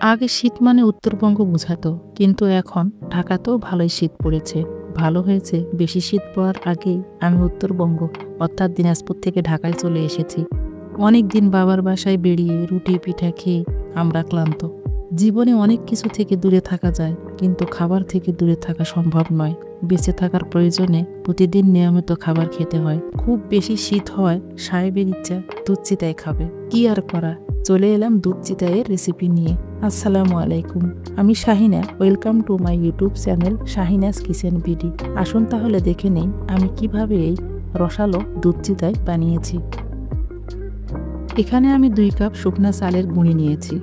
আগে শীত মানে উত্তরবঙ্গ বোঝাতো, কিন্তু এখন ঢাকাতেও ভালোই শীত পড়েছে। ভালো হয়েছে, বেশি শীত পড়ার আগেই আমি উত্তরবঙ্গ অর্থাৎ দিনাজপুর থেকে ঢাকায় চলে এসেছি। অনেক দিন বাবার বাসায় বেরিয়ে রুটি পিঠা খেয়ে আমরা ক্লান্ত। জীবনে অনেক কিছু থেকে দূরে থাকা যায়, কিন্তু খাবার থেকে দূরে থাকা সম্ভব নয়। বেঁচে থাকার প্রয়োজনে প্রতিদিন নিয়মিত খাবার খেতে হয়। খুব বেশি শীত হয়, সাহেবের ইচ্ছা দুধ চিতাই খাবে। কি আর করা, চলে এলাম দুধ চিতাইয়ের রেসিপি নিয়ে। আসসালামু আলাইকুম, আমি Shahina. Welcome to my YouTube channel Shahina's kitchen BD. আসুন তাহলে দেখে নেই আমি কিভাবে এই রসালো দুধ চিতাই বানিয়েছি। এখানে আমি 2 কাপ শুকনা চালের গুঁড়ি নিয়েছি।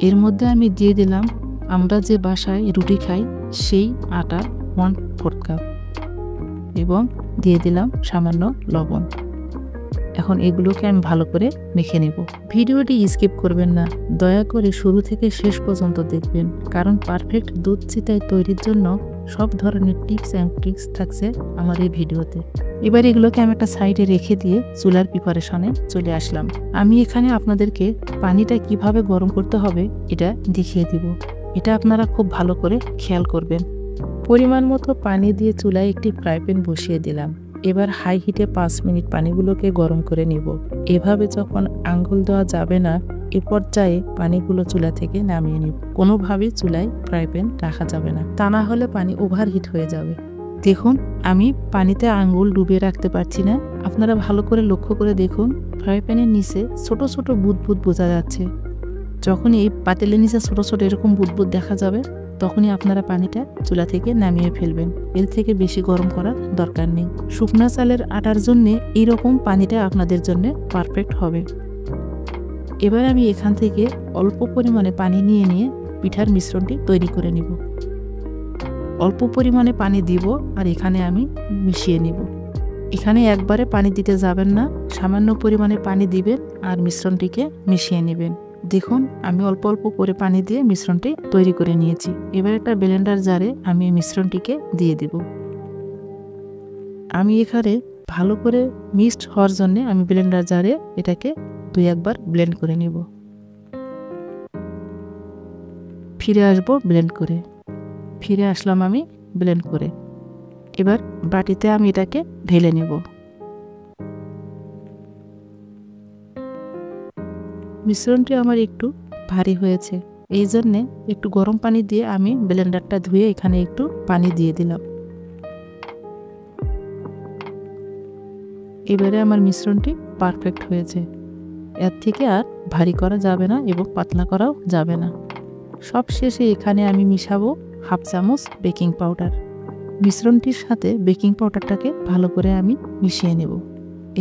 এর মধ্যে আমি দিয়ে দিলাম আমরা যে বাসায় রুটি খাই সেই আটার 1/4 কাপ এবং দিয়ে দিলাম সামান্য লবণ। এখন এগুলোকে আমি ভালো করে মেখে নেব। ভিডিওটি স্কিপ করবেন না, দয়া করে শুরু থেকে শেষ পর্যন্ত দেখবেন, কারণ পারফেক্ট দুধ চিতাই তৈরির জন্য সব ধরনের টিপস অ্যান্ড ট্রিক্স থাকছে আমার এই ভিডিওতে। এবার এগুলোকে আমি একটা সাইডে রেখে দিয়ে চুলার প্রিপারেশনে চলে আসলাম। আমি এখানে আপনাদেরকে পানিটা কিভাবে গরম করতে হবে এটা দেখিয়ে দিব। এটা আপনারা খুব ভালো করে খেয়াল করবেন। পরিমাণ মতো পানি দিয়ে চুলায় একটি ফ্রাই প্যান বসিয়ে দিলাম। এবার হাই হিটে 5 মিনিট পানিগুলোকে গরম করে নিব। এভাবে যখন আঙ্গুল দেওয়া যাবে না, এ পর্যায়ে পানিগুলো চুলা থেকে নামিয়ে নিব। কোনোভাবেই চুলায় ফ্রাই প্যান রাখা যাবে না, তা না হলে পানি ওভারহিট হয়ে যাবে। দেখুন, আমি পানিতে আঙ্গুল ডুবিয়ে রাখতে পারছি না। আপনারা ভালো করে লক্ষ্য করে দেখুন, ফ্রাই প্যানের নিচে ছোট ছোট বুদবুদ বোঝা যাচ্ছে। যখন এই পাতিলের নিচে ছোট ছোট এরকম বুদবুদ দেখা যাবে, তখনই আপনারা পানিটা চুলা থেকে নামিয়ে ফেলবেন। এর থেকে বেশি গরম করার দরকার নেই। শুকনা চালের আটার জন্য এইরকম পানিটা আপনাদের জন্য পারফেক্ট হবে। এবার আমি এখান থেকে অল্প পরিমাণে পানি নিয়ে পিঠার মিশ্রণটি তৈরি করে নিব। অল্প পরিমাণে পানি দিব আর এখানে আমি মিশিয়ে নিব। এখানে একবারে পানি দিতে যাবেন না, সামান্য পরিমাণে পানি দিবেন আর মিশ্রণটিকে মিশিয়ে নেবেন। দেখুন, আমি অল্প অল্প করে পানি দিয়ে মিশ্রণটি তৈরি করে নিয়েছি। এবার একটা ব্লেন্ডার জারে আমি মিশ্রণটিকে দিয়ে দিব। আমি এখানে ভালো করে মিক্সড হওয়ার জন্য আমি ব্লেন্ডার জারে এটাকে 2-1 বার ব্লেন্ড করে নিব। ফিরে আসবো ব্লেন্ড করে। ফিরে আসলাম আমি ব্লেন্ড করে। এবার বাটিতে আমি এটাকে ঢেলে নেব। মিশ্রণটি আমার একটু ভারী হয়েছে, এই জন্যে একটু গরম পানি দিয়ে আমি ব্লেন্ডারটা ধুয়ে এখানে একটু পানি দিয়ে দিলাম। এবারে আমার মিশ্রণটি পারফেক্ট হয়েছে। এর থেকে আর ভারী করা যাবে না এবং পাতলা করাও যাবে না। সব শেষে এখানে আমি মিশাবো 1/2 চামচ বেকিং পাউডার। মিশ্রণটির সাথে বেকিং পাউডারটাকে ভালো করে আমি মিশিয়ে নেব।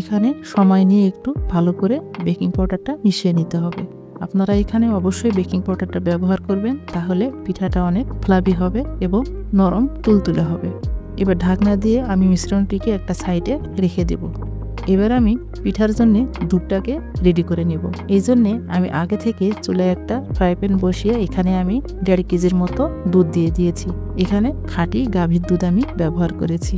এখানে সময় নিয়ে একটু ভালো করে বেকিং পাউডারটা মিশিয়ে নিতে হবে। আপনারা এখানে অবশ্যই বেকিং পাউডারটা ব্যবহার করবেন, তাহলে পিঠাটা অনেক ফ্লাফি হবে এবং নরম তুলতুলে হবে। এবার ঢাকনা দিয়ে আমি মিশ্রণটিকে একটা সাইডে রেখে দেব। এবার আমি পিঠার জন্য দুধটাকে রেডি করে নেব। এই জন্যে আমি আগে থেকে চুলায় একটা ফ্রাই প্যান বসিয়ে এখানে আমি 1.5 কেজির মতো দুধ দিয়ে দিয়েছি। এখানে খাঁটি গাভীর দুধ আমি ব্যবহার করেছি।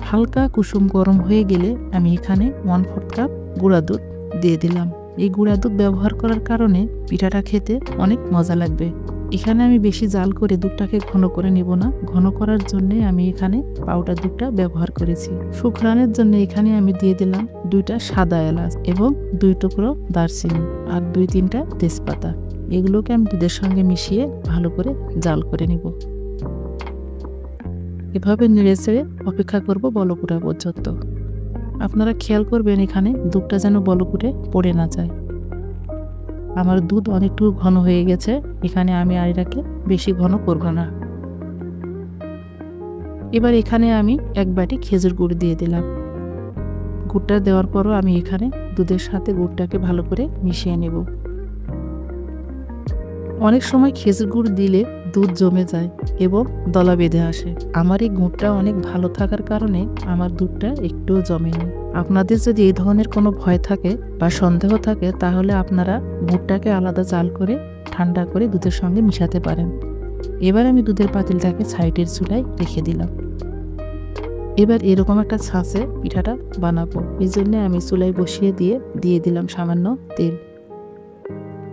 হালকা কুসুম গরম হয়ে গেলে আমি এখানে 1/4 কাপ গুঁড়া দুধ দিয়ে দিলাম। এই গুঁড়া দুধ ব্যবহার করার কারণে পিঠাটা খেতে অনেক মজা লাগবে। এখানে আমি বেশি জাল করে দুধটাকে ঘন করে নিব না, ঘন করার জন্য আমি এখানে পাউডার দুধটা ব্যবহার করেছি। সুঘ্রাণের জন্য এখানে আমি দিয়ে দিলাম 2টা সাদা এলাচ এবং 2 টুকরো দারচিনি আর 2-3টা তেজপাতা। এগুলোকে আমি দুধের সঙ্গে মিশিয়ে ভালো করে জাল করে নিব। এভাবে নেড়ে চেড়ে অপেক্ষা করব বলক ওঠা পর্যন্ত। আপনারা খেয়াল করবেন এখানে দুধটা যেন বলক উঠে পড়ে না যায়। আমার দুধ অনেকটু ঘন হয়ে গেছে, এখানে আমি আর এটাকে বেশি ঘন করব না। এবার এখানে আমি 1 বাটি খেজুর গুড় দিয়ে দিলাম। গুড়টা দেওয়ার পরও আমি এখানে দুধের সাথে গুড়টাকে ভালো করে মিশিয়ে নেব। অনেক সময় খেজুর গুড় দিলে দুধ জমে যায় এবং দলা বেঁধে আসে। আমার এই গুড়টা অনেক ভালো থাকার কারণে আমার দুধটা একটুও জমেনি। আপনাদের যদি এই ধরনের কোনো ভয় থাকে বা সন্দেহ থাকে, তাহলে আপনারা গুড়টাকে আলাদা জাল করে ঠান্ডা করে দুধের সঙ্গে মিশাতে পারেন। এবার আমি দুধের পাতিলটাকে সাইডের চুলায় রেখে দিলাম। এবার এরকম একটা ছাঁচে পিঠাটা বানাবো। এই জন্য আমি চুলায় বসিয়ে দিয়ে দিলাম সামান্য তেল।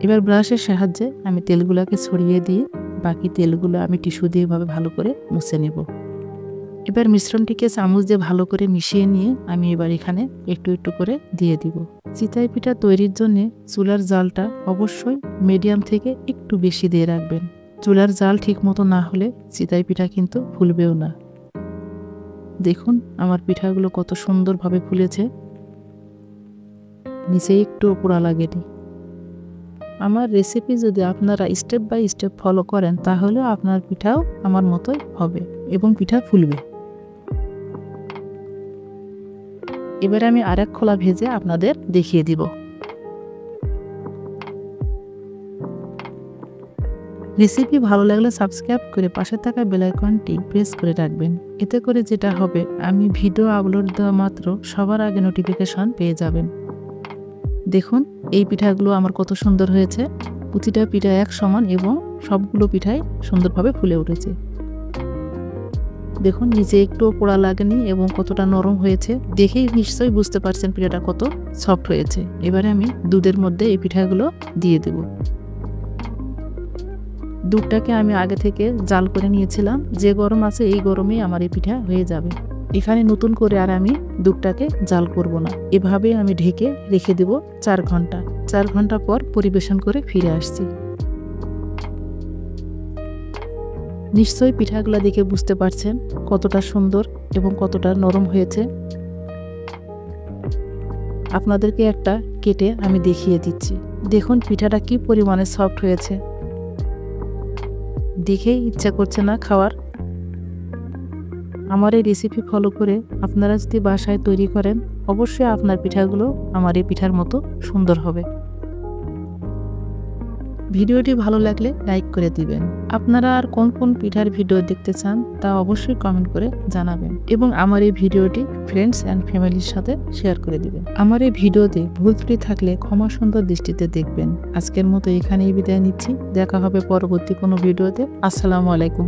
এবার ব্রাশের সাহায্যে আমি তেলগুলোকে ছড়িয়ে দিয়ে বাকি তেলগুলো আমি টিস্যু দিয়ে এভাবে ভালো করে মুছে নেব। এবার মিশ্রণটিকে চামচ দিয়ে ভালো করে মিশিয়ে নিয়ে আমি এবার এখানে একটু একটু করে দিয়ে দিব। চিতই পিঠা তৈরির জন্য চুলার জালটা অবশ্যই মিডিয়াম থেকে একটু বেশি দিয়ে রাখবেন। চুলার জাল ঠিক মতো না হলে চিতই পিঠা কিন্তু ফুলবেও না। দেখুন আমার পিঠাগুলো কত সুন্দরভাবে ফুলেছে, নিচে একটু পোড়া লাগেনি। আমার রেসিপি যদি আপনারা স্টেপ বাই স্টেপ ফলো করেন তাহলে আপনার পিঠাও আমার মতোই হবে এবং পিঠা ফুলবে। এবারে আমি আরেক খোলা ভেজে আপনাদের দেখিয়ে দিব। রেসিপি ভালো লাগলে সাবস্ক্রাইব করে পাশে থাকা বেল আইকনটি প্রেস করে রাখবেন। এতে করে যেটা হবে, আমি ভিডিও আপলোড দেওয়া মাত্র সবার আগে নোটিফিকেশন পেয়ে যাবেন। দেখুন এই পিঠাগুলো আমার কত সুন্দর হয়েছে। প্রতিটা পিঠা এক সমান এবং সবগুলো পিঠাই সুন্দরভাবে ফুলে উঠেছে। দেখুন নিচে একটুও পোড়া লাগেনি এবং কতটা নরম হয়েছে। দেখেই নিশ্চয়ই বুঝতে পারছেন পিঠাটা কত সফট হয়েছে। এবারে আমি দুধের মধ্যে এই পিঠাগুলো দিয়ে দেব। দুধটাকে আমি আগে থেকে জাল করে নিয়েছিলাম। যে গরম আছে এই গরমেই আমার এই পিঠা হয়ে যাবে। এখানে নতুন করে আর আমি দুধটাকে জাল করব না। এভাবে আমি ঢেকে রেখে দেব 4 ঘন্টা। 4 ঘন্টা পর পরিবেশন করে ফিরে আসছি। নিশ্চয়ই পিঠাগুলো দেখে বুঝতে পারছেন কতটা সুন্দর এবং কতটা নরম হয়েছে। আপনাদেরকে একটা কেটে আমি দেখিয়ে দিচ্ছি। দেখুন পিঠাটা কি পরিমাণে সফট হয়েছে, দেখেই ইচ্ছা করছে না খাওয়ার। আমার এই রেসিপি ফলো করে আপনারা যদি বাসায় তৈরি করেন অবশ্যই আপনার পিঠাগুলো আমার এই পিঠার মতো সুন্দর হবে। ভিডিওটি ভালো লাগলে লাইক করে দিবেন। আপনারা আর কোন কোন পিঠার ভিডিও দেখতে চান তা অবশ্যই কমেন্ট করে জানাবেন এবং আমার এই ভিডিওটি ফ্রেন্ডস অ্যান্ড ফ্যামিলির সাথে শেয়ার করে দিবেন। আমার এই ভিডিওতে ভুল ত্রুটি থাকলে ক্ষমা সুন্দর দৃষ্টিতে দেখবেন। আজকের মতো এখানেই বিদায় নিচ্ছি। দেখা হবে পরবর্তী কোনো ভিডিওতে। আসসালামু আলাইকুম।